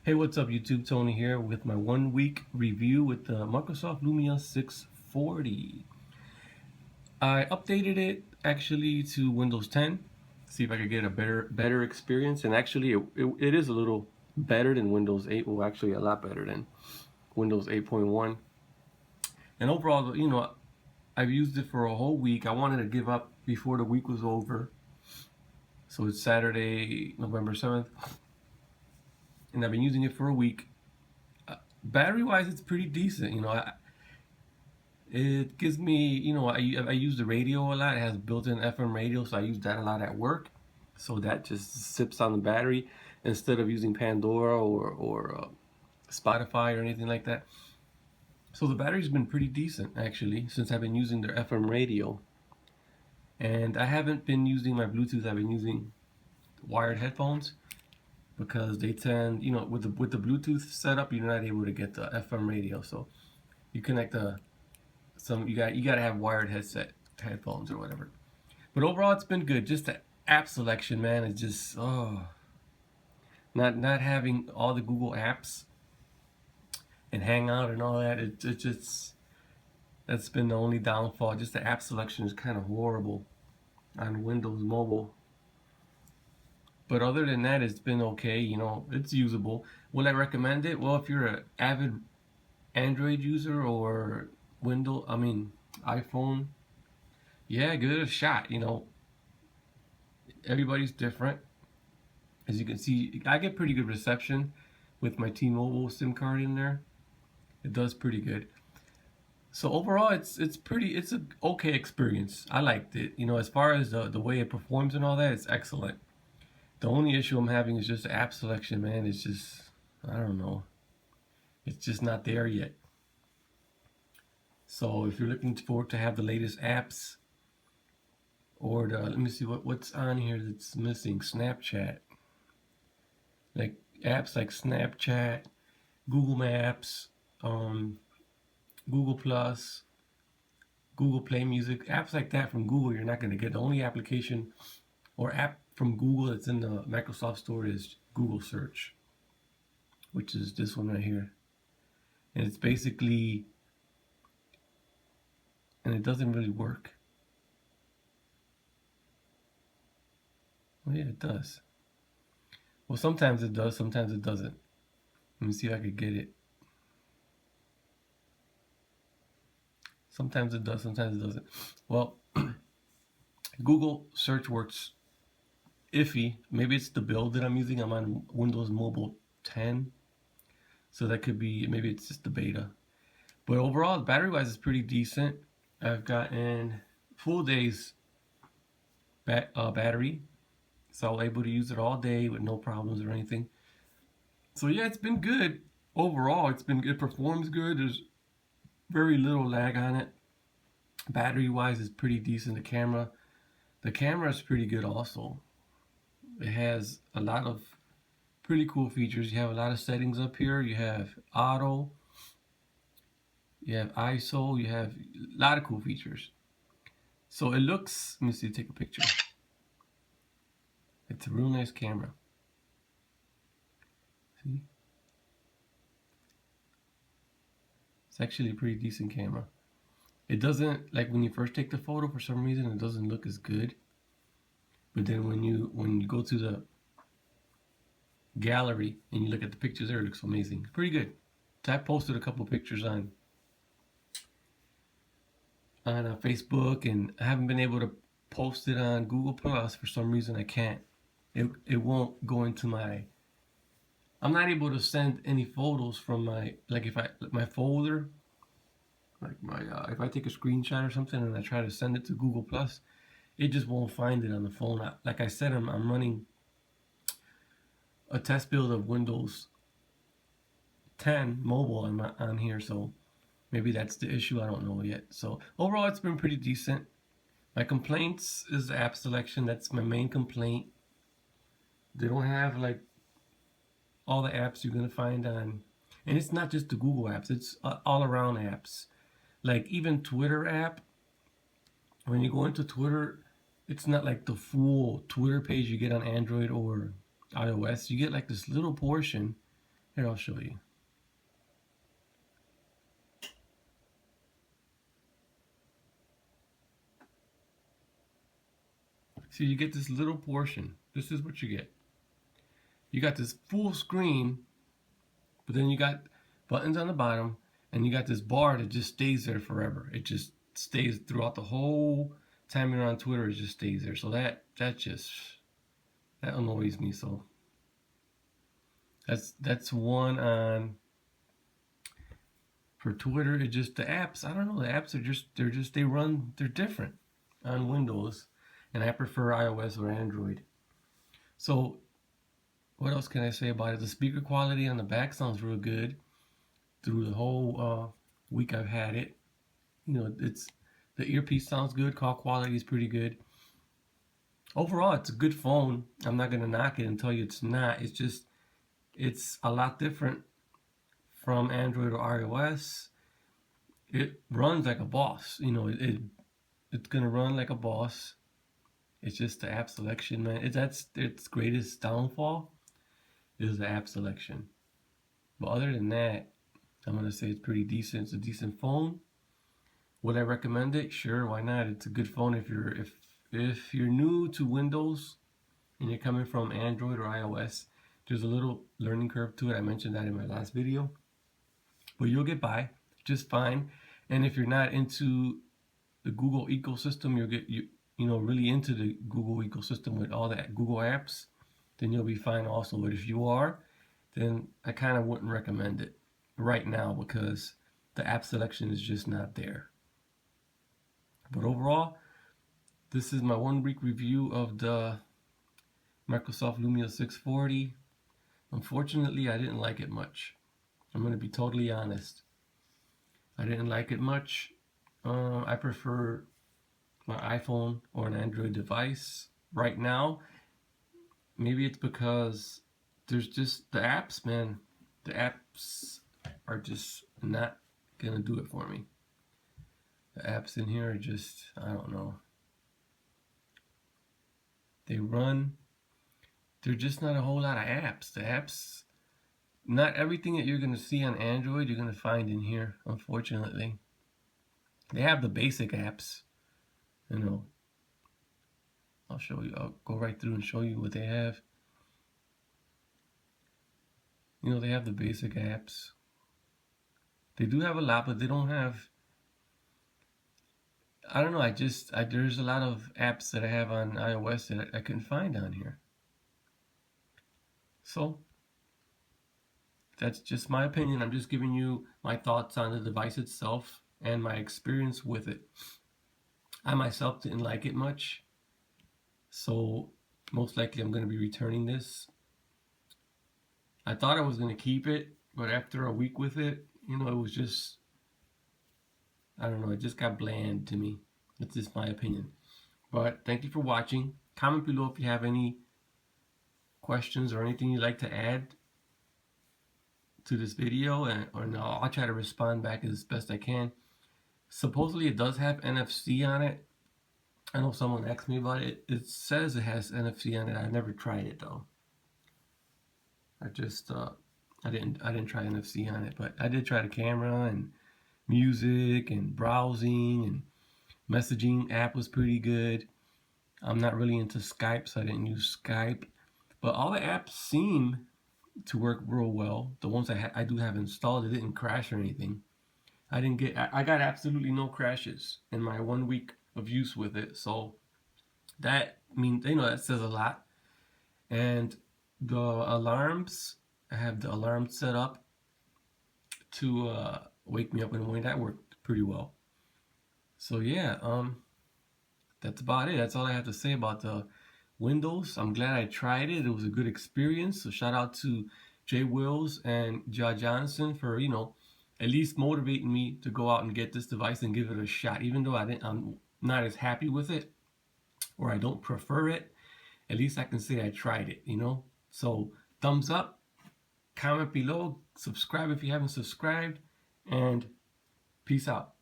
Hey, what's up YouTube? Tony here with my 1 week review with the Microsoft Lumia 640. I updated it actually to Windows 10, see if I could get a better experience, and actually it is a little better than Windows 8, well actually a lot better than Windows 8.1. And overall, I've used it for a whole week. I wanted to give up before the week was over. So it's Saturday, November 7th, and I've been using it for a week. Battery wise, it's pretty decent. It gives me, I use the radio a lot. It has built-in FM radio, so I use that a lot at work. So that just sips on the battery instead of using Pandora or Spotify or anything like that. So the battery's been pretty decent actually since I've been using their FM radio. And I haven't been using my Bluetooth. I've been using wired headphones because they tend, with the Bluetooth setup, you're not able to get the FM radio. So you connect you gotta have wired headphones or whatever. But overall, it's been good. Just the app selection, man, is just not having all the Google apps and Hangout and all that. It just that's been the only downfall. Just the app selection is kind of horrible on Windows Mobile. But other than that, it's been okay. It's usable. Will I recommend it? Well, if you're an avid Android user or iPhone, yeah, give it a shot. Everybody's different. As you can see, I get pretty good reception with my T-Mobile SIM card in there. It does pretty good. So overall, it's an okay experience. I liked it. As far as the way it performs and all that, it's excellent. The only issue I'm having is just the app selection, man. It's just, I don't know. It's just not there yet. So if you're looking forward to have the latest apps, or let me see what's on here that's missing. Snapchat, like apps like Snapchat, Google Maps, Google Plus, Google Play Music, apps like that from Google, you're not going to get. The only application or app from Google that's in the Microsoft Store is Google Search, which is this one right here, and it's basically, and it doesn't really work. Oh yeah, it does. Well, sometimes it does, sometimes it doesn't. Let me see if I could get it. Sometimes it does, sometimes it doesn't. Well, Google search works iffy. Maybe it's the build that I'm using. I'm on Windows Mobile 10. So that could be, maybe it's just the beta. But overall, battery-wise, it's pretty decent. I've gotten full days battery. So I was able to use it all day with no problems or anything. So yeah, it's been good. Overall, it performs good. There's very little lag on it. Battery wise, it's pretty decent. The camera is pretty good also. It has a lot of pretty cool features. You have a lot of settings up here. You have auto, you have ISO, you have a lot of cool features. So it looks, let me see, take a picture. It's a real nice camera. See? It's actually a pretty decent camera. It doesn't, like when you first take the photo, for some reason it doesn't look as good. But then when you go to the gallery and you look at the pictures there, it looks amazing. Pretty good. So I posted a couple pictures on Facebook, and I haven't been able to post it on Google Plus. For some reason I can't. It won't go into I'm not able to send any photos from my folder, like if I take a screenshot or something and I try to send it to Google Plus, it just won't find it on the phone. Like I said, I'm running a test build of Windows 10 mobile on here, so maybe that's the issue. I don't know yet. So overall, it's been pretty decent. My complaints is the app selection. That's my main complaint. They don't have like all the apps you're gonna find on, and it's not just the Google apps. It's all around apps. Like even Twitter app. When you go into Twitter, it's not like the full Twitter page you get on Android or iOS. You get like this little portion, Here, I'll show you. So you get this little portion. This is what you get. You got this full screen, but then you got buttons on the bottom, and you got this bar that just stays there forever. It just stays throughout the whole time you're on Twitter. It just stays there. So that annoys me. So that's one on for Twitter. It just the apps. I don't know. The apps are they're different on Windows, and I prefer iOS or Android. So what else can I say about it? The speaker quality on the back sounds real good through the whole week I've had it. You know, the earpiece sounds good. Call quality is pretty good. Overall, it's a good phone. I'm not gonna knock it and tell you it's not. It's just it's a lot different from Android or iOS. It runs like a boss. You know, it's gonna run like a boss. It's just the app selection, man. That's its greatest downfall is the app selection. But other than that, I'm gonna say it's pretty decent. It's a decent phone. Would I recommend it? Sure, why not? It's a good phone if you're new to Windows and you're coming from Android or iOS. There's a little learning curve to it. I mentioned that in my last video. But you'll get by just fine. And if you're not into the Google ecosystem, you'll get you know really into the Google ecosystem with all the Google apps, then you'll be fine also. But if you are, then I kind of wouldn't recommend it right now because the app selection is just not there. But overall, this is my 1 week review of the Microsoft Lumia 640. Unfortunately, I didn't like it much. I'm going to be totally honest. I didn't like it much. I prefer my iPhone or an Android device right now. Maybe it's because there's just the apps, man. The apps are just not going to do it for me. The apps in here are just, I don't know. They're just not a whole lot of apps. The apps, not everything that you're going to see on Android, you're going to find in here, unfortunately. They have the basic apps, you know. I'll show you, I'll go right through and show you what they have. You know, they have the basic apps. They do have a lot, but they don't have, I don't know, there's a lot of apps that I have on iOS that I couldn't find on here. So, that's just my opinion. I'm just giving you my thoughts on the device itself and my experience with it. I myself didn't like it much, so most likely I'm going to be returning this. I thought I was going to keep it, but after a week with it, you know, it was just, I don't know, it just got bland to me. That's just my opinion. But thank you for watching. Comment below if you have any questions or anything you'd like to add to this video, or no, I'll try to respond back as best I can. Supposedly it does have NFC on it. I know someone asked me about it. It says it has NFC on it. I never tried it though. I just I didn't try NFC on it, but I did try the camera and music and browsing and messaging app was pretty good. I'm not really into Skype, so I didn't use Skype. But all the apps seem to work real well. The ones I do have installed, it didn't crash or anything. I got absolutely no crashes in my 1 week of use with it. So that means, you know, that says a lot. And the alarms, I have the alarm set up to wake me up in the morning. That worked pretty well. So yeah, that's about it. That's all I have to say about the Windows. I'm glad I tried it. It was a good experience. So shout out to Jay Wills and Ja Johnson for, you know, at least motivating me to go out and get this device and give it a shot. Even though I'm not as happy with it, or I don't prefer it, at least I can say I tried it, you know. So thumbs up, comment below, subscribe if you haven't subscribed, and peace out.